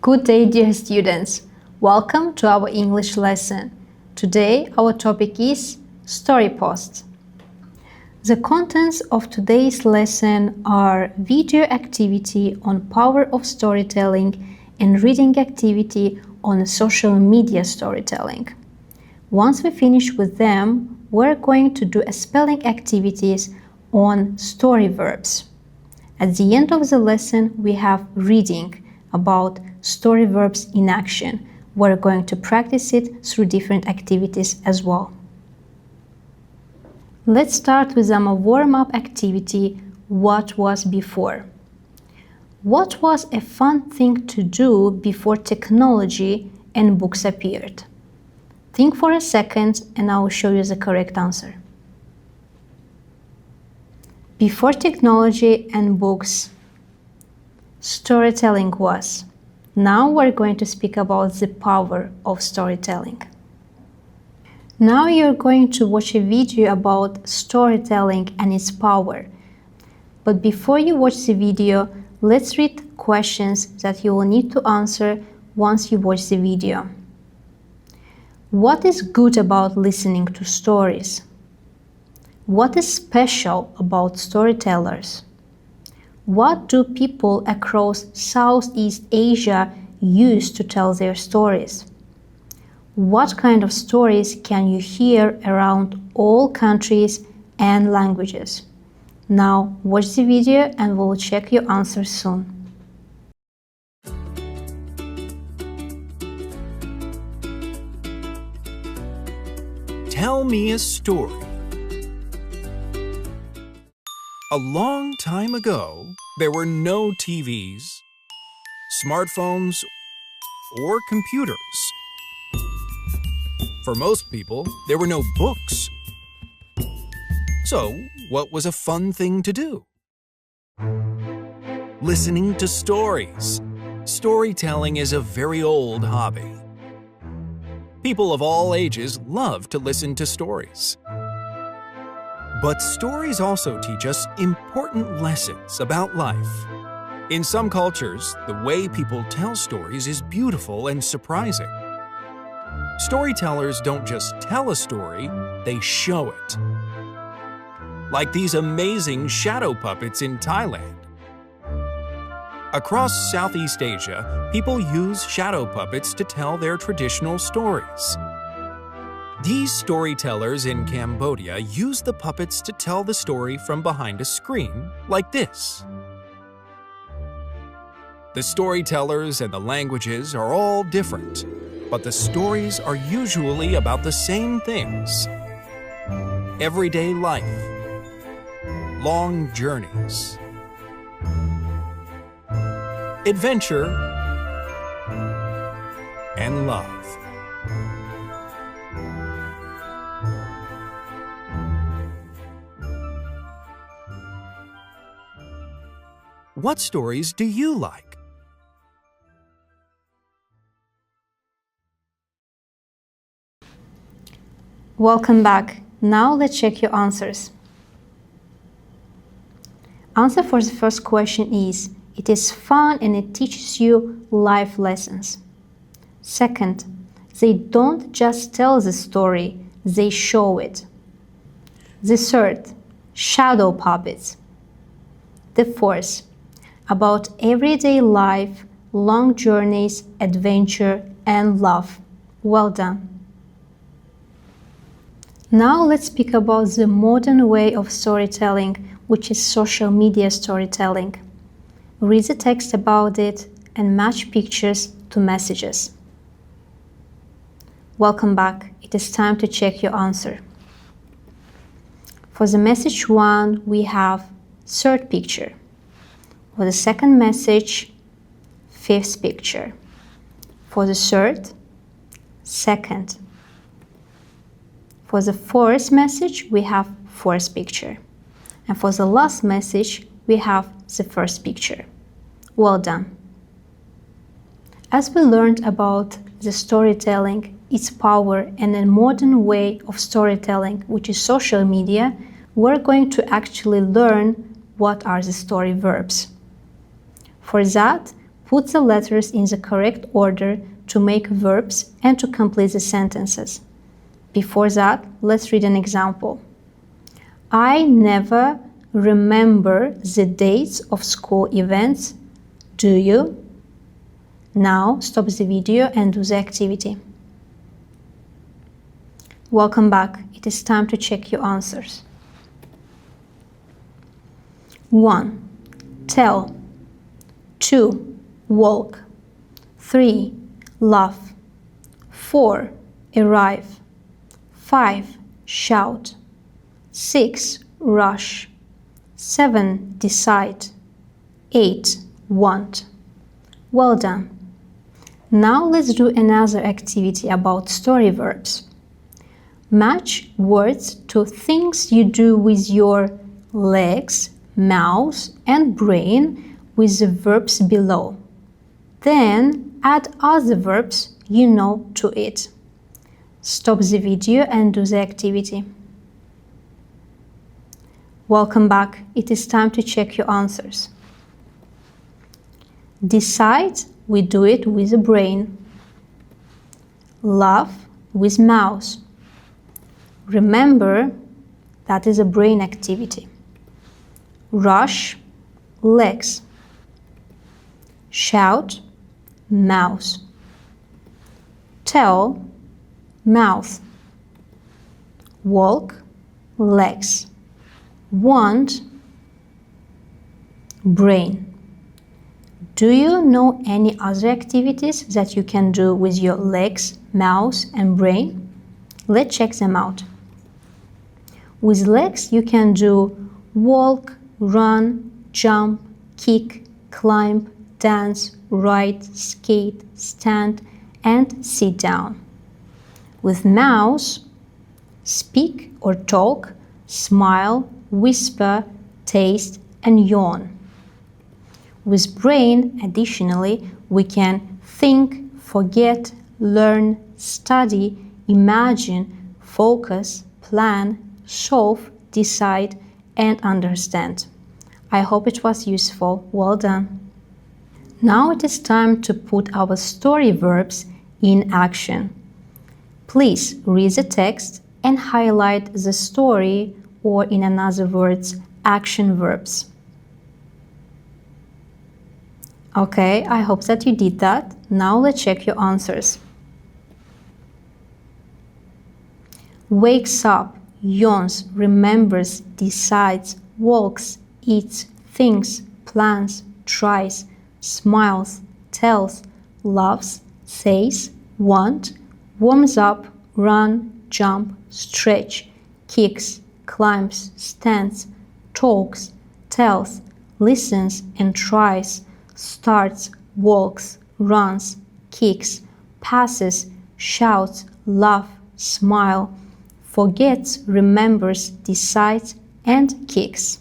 Good day, dear students. Welcome to our English lesson. Today, our topic is story posts. The contents of today's lesson are video activity on power of storytelling and reading activity on social media storytelling. Once we finish with them, we're going to do a spelling activities on story verbs. At the end of the lesson, we have reading about story verbs in action. We're going to practice it through different activities as well. Let's start with a warm-up activity, what was before. What was a fun thing to do before technology and books appeared? Think for a second and I will show you the correct answer. Before technology and books, storytelling was. Now we're going to speak about the power of storytelling. Now you're going to watch a video about storytelling and its power. But before you watch the video, let's read questions that you will need to answer once you watch the video. What is good about listening to stories? What is special about storytellers? What do people across Southeast Asia use to tell their stories? What kind of stories can you hear around all countries and languages? Now watch the video and we'll check your answers soon. Tell me a story. A long time ago, there were no TVs, smartphones, or computers. For most people, there were no books. So, what was a fun thing to do? Listening to stories. Storytelling is a very old hobby. People of all ages love to listen to stories. But stories also teach us important lessons about life. In some cultures, the way people tell stories is beautiful and surprising. Storytellers don't just tell a story, they show it. Like these amazing shadow puppets in Thailand. Across Southeast Asia, people use shadow puppets to tell their traditional stories. These storytellers in Cambodia use the puppets to tell the story from behind a screen, like this. The storytellers and the languages are all different, but the stories are usually about the same things. Everyday life, long journeys, adventure, and love. What stories do you like? Welcome back. Now let's check your answers. Answer for the first question is, it is fun and it teaches you life lessons. Second, they don't just tell the story, they show it. The third, shadow puppets. The fourth, about everyday life, long journeys, adventure, and love. Well done. Now let's speak about the modern way of storytelling, which is social media storytelling. Read the text about it and match pictures to messages. Welcome back. It is time to check your answer. For the message 1, we have third picture. For the second message, fifth picture. For the third, second. For the fourth message, we have fourth picture. And for the last message, we have the first picture. Well done. As we learned about the storytelling, its power, and a modern way of storytelling, which is social media, we're going to actually learn what are the story verbs. For that, Put the letters in the correct order to make verbs and to complete the sentences. Before that, let's read an example. I never remember the dates of school events. Do you? Now stop the video and do the activity. Welcome back. It is time to check your answers. 1. Tell. 2. Walk. 3. Laugh. 4. Arrive. 5. Shout. 6. Rush. 7. Decide. 8. Want. Well done. Now let's do another activity about story verbs. Match words to things you do with your legs, mouth, and brain with the verbs below. Then add other verbs you know to it. Stop the video and do the activity. Welcome back. It is time to check your answers. Decide, we do it with the brain. Laugh with mouth. Remember, that is a brain activity. Rush, legs. Shout, mouth. Tell, mouth. Walk, legs. Want, brain. Do you know any other activities that you can do with your legs, mouth, and brain? Let's check them out. With legs, you can do walk, run, jump, kick, climb, dance, ride, skate, stand, and sit down. With mouth, speak or talk, smile, whisper, taste, and yawn. With brain, additionally, we can think, forget, learn, study, imagine, focus, plan, solve, decide, and understand. I hope it was useful. Well done. Now it is time to put our story verbs in action. Please read the text and highlight the story, or in another words, action verbs. Okay, I hope that you did that. Now let's check your answers. Wakes up, yawns, remembers, decides, walks, eats, thinks, plans, tries, smiles, tells, loves, says, want, warms up, run, jump, stretch, kicks, climbs, stands, talks, tells, listens and tries, starts, walks, runs, kicks, passes, shouts, laughs, smiles, forgets, remembers, decides, and kicks.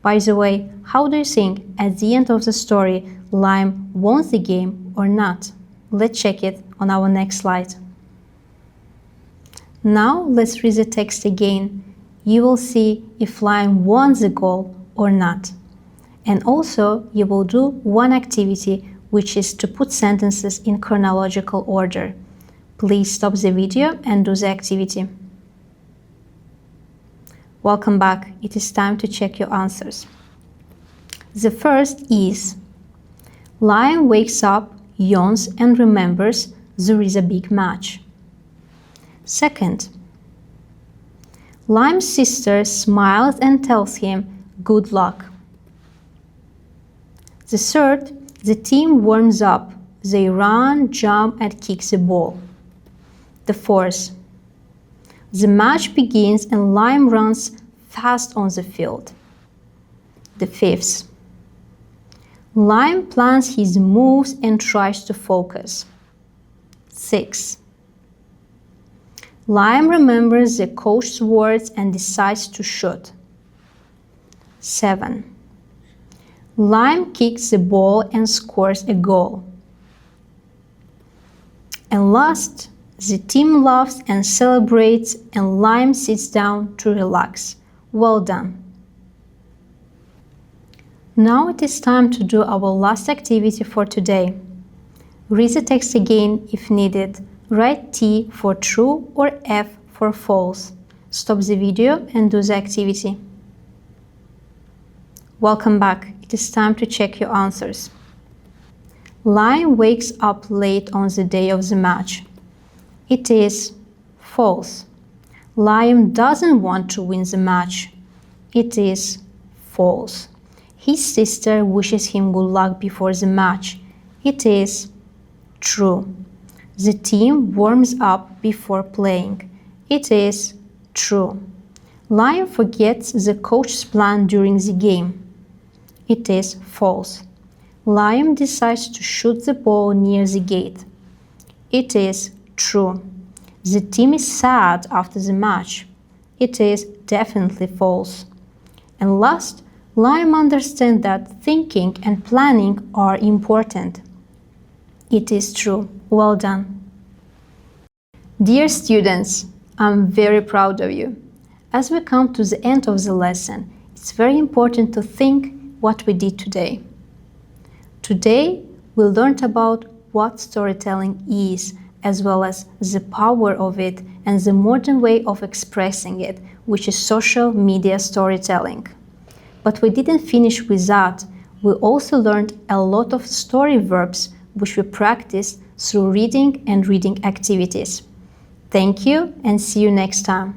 By the way, how do you think at the end of the story Lime won the game or not? Let's check it on our next slide. Now let's read the text again. You will see if Lime won the goal or not. And also you will do one activity, which is to put sentences in chronological order. Please stop the video and do the activity. Welcome back. It is time to check your answers. The first is: Lion wakes up, yawns and remembers there is a big match. Second, Lime's sister smiles and tells him good luck. The third, the team warms up. They run, jump and kick the ball. The fourth, the match begins and Lime runs fast on the field. The fifth, Lime plans his moves and tries to focus. 6. Lime remembers the coach's words and decides to shoot. 7. Lime kicks the ball and scores a goal. And last, the team laughs and celebrates and Lime sits down to relax. Well done. Now it is time to do our last activity for today. Read the text again if needed. Write T for true or F for false. Stop the video and do the activity. Welcome back. It is time to check your answers. Liam wakes up late on the day of the match. It is false. Liam doesn't want to win the match. It is false. His sister wishes him good luck before the match. It is true. The team warms up before playing. It is true. Liam forgets the coach's plan during the game. It is false. Liam decides to shoot the ball near the gate. It is true. The team is sad after the match. It is definitely false. And last, Liam understands that thinking and planning are important. It is true. Well done. Dear students, I'm very proud of you. As we come to the end of the lesson, it's very important to think what we did today. Today, we learned about what storytelling is, as well as the power of it and the modern way of expressing it, which is social media storytelling. But we didn't finish with that. We also learned a lot of story verbs which we practiced through reading and reading activities. Thank you and see you next time.